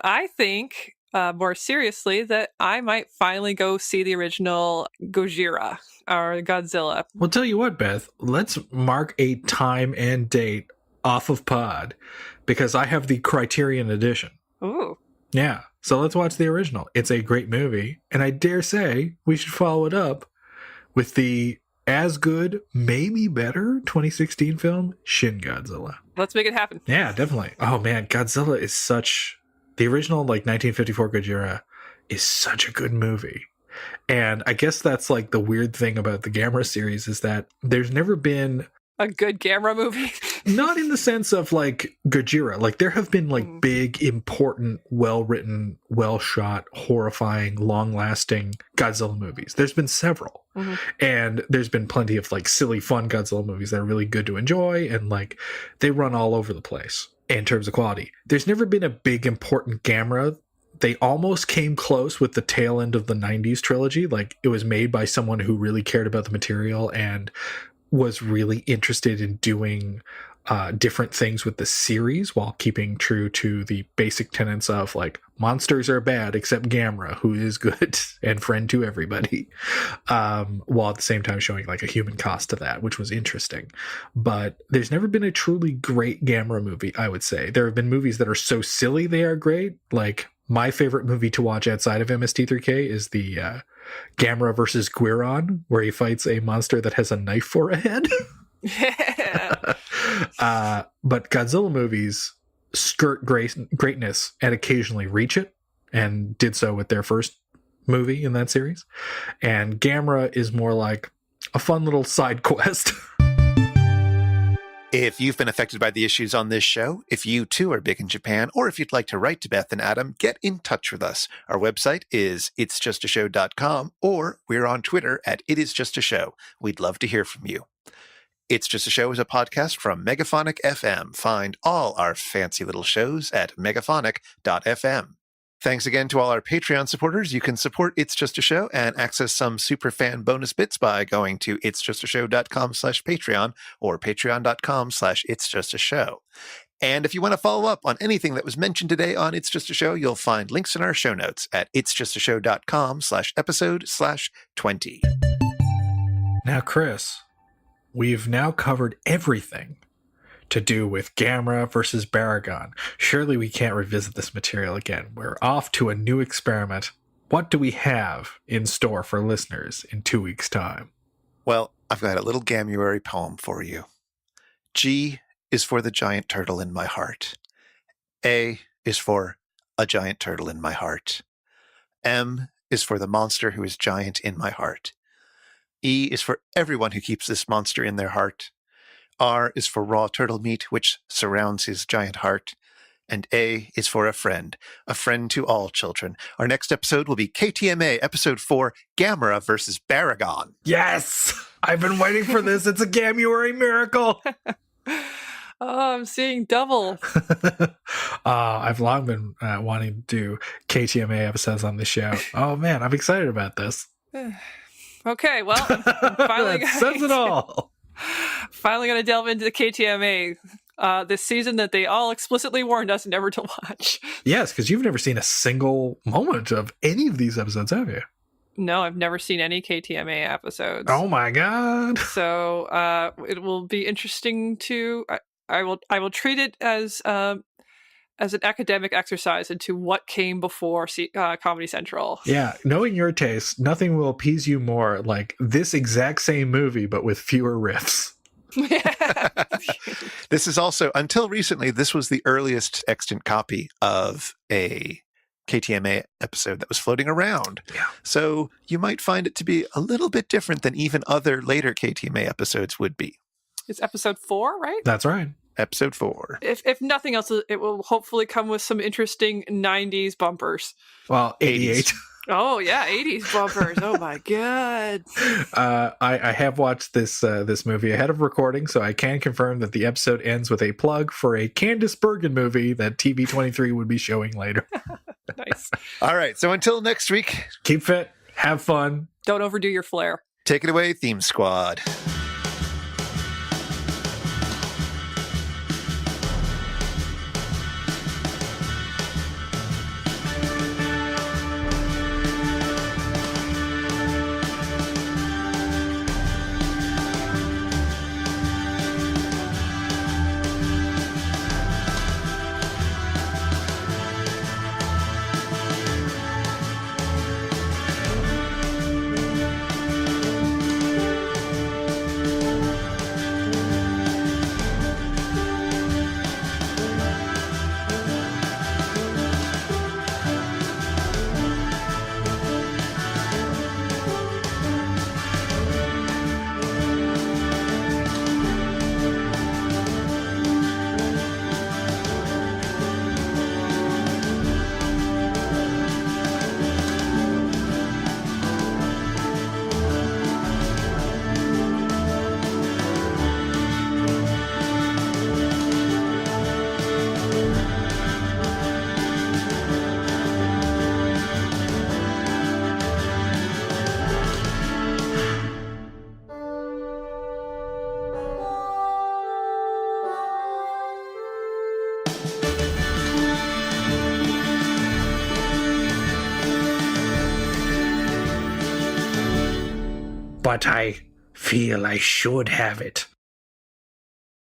I think, more seriously, that I might finally go see the original Gojira, or Godzilla. Well, tell you what, Beth, let's mark a time and date off of pod, because I have the Criterion edition. Ooh. Yeah, so let's watch the original. It's a great movie, and I dare say we should follow it up with the as good, maybe better 2016 film, Shin Godzilla. Let's make it happen. Yeah, definitely. Oh man, Godzilla is such... The original, 1954 Gojira is such a good movie. And I guess that's the weird thing about the Gamera series is that there's never been... A good Gamera movie? Not in the sense of Gojira. There have been big, important, well-written, well-shot, horrifying, long-lasting Godzilla movies. There's been several. Mm-hmm. And there's been plenty of silly, fun Godzilla movies that are really good to enjoy. And they run all over the place in terms of quality. There's never been a big, important Gamera. They almost came close with the tail end of the 90s trilogy. It was made by someone who really cared about the material and was really interested in doing different things with the series while keeping true to the basic tenets of monsters are bad except Gamera, who is good and friend to everybody, while at the same time showing a human cost to that, which was interesting. But there's never been a truly great Gamera movie, I would say. There have been movies that are so silly they are great. My favorite movie to watch outside of MST3K is the Gamera versus Guiron, where he fights a monster that has a knife for a head. But Godzilla movies skirt greatness and occasionally reach it, and did so with their first movie in that series. And Gamera is more like a fun little side quest. If you've been affected by the issues on this show, if you too are big in Japan, or if you'd like to write to Beth and Adam, get in touch with us. Our website is itsjustashow.com, or we're on Twitter at itisjustashow. We'd love to hear from you. It's Just a Show is a podcast from Megaphonic FM. Find all our fancy little shows at megaphonic.fm. Thanks again to all our Patreon supporters. You can support It's Just a Show and access some super fan bonus bits by going to itsjustashow.com/Patreon or patreon.com/itsjustashow. And if you want to follow up on anything that was mentioned today on It's Just a Show, you'll find links in our show notes at itsjustashow.com/episode/20. Now, Chris, we've now covered everything to do with Gamera versus Baragon. Surely we can't revisit this material again. We're off to a new experiment. What do we have in store for listeners in 2 weeks' time? Well, I've got a little Gamuary poem for you. G is for the giant turtle in my heart. A is for a giant turtle in my heart. M is for the monster who is giant in my heart. E is for everyone who keeps this monster in their heart. R is for raw turtle meat, which surrounds his giant heart. And A is for a friend to all children. Our next episode will be KTMA Episode 4, Gamera versus Baragon. Yes! I've been waiting for this. It's a Gamuary miracle! Oh, I'm seeing double. I've long been wanting to do KTMA episodes on the show. Oh man, I'm excited about this. Okay, well, I'm finally that says it all. Finally going to delve into the KTMA this season that they all explicitly warned us never to watch. Yes, because you've never seen a single moment of any of these episodes, have you? No, I've never seen any KTMA episodes. Oh my god. So it will be interesting to. I will treat it as an academic exercise into what came before Comedy Central. Yeah, knowing your taste, nothing will appease you more like this exact same movie, but with fewer riffs. This is also, until recently, this was the earliest extant copy of a KTMA episode that was floating around. Yeah. So you might find it to be a little bit different than even other later KTMA episodes would be. It's episode 4, right? That's right. Episode 4. If nothing else, it will hopefully come with some interesting 90s bumpers. Well, 88. Oh, yeah, 80s bumpers. Oh, my God. I have watched this movie ahead of recording, so I can confirm that the episode ends with a plug for a Candice Bergen movie that TV23 would be showing later. Nice. All right. So until next week, Keep fit, have fun. Don't overdo your flair. take it away, Theme Squad. But I feel I should have it.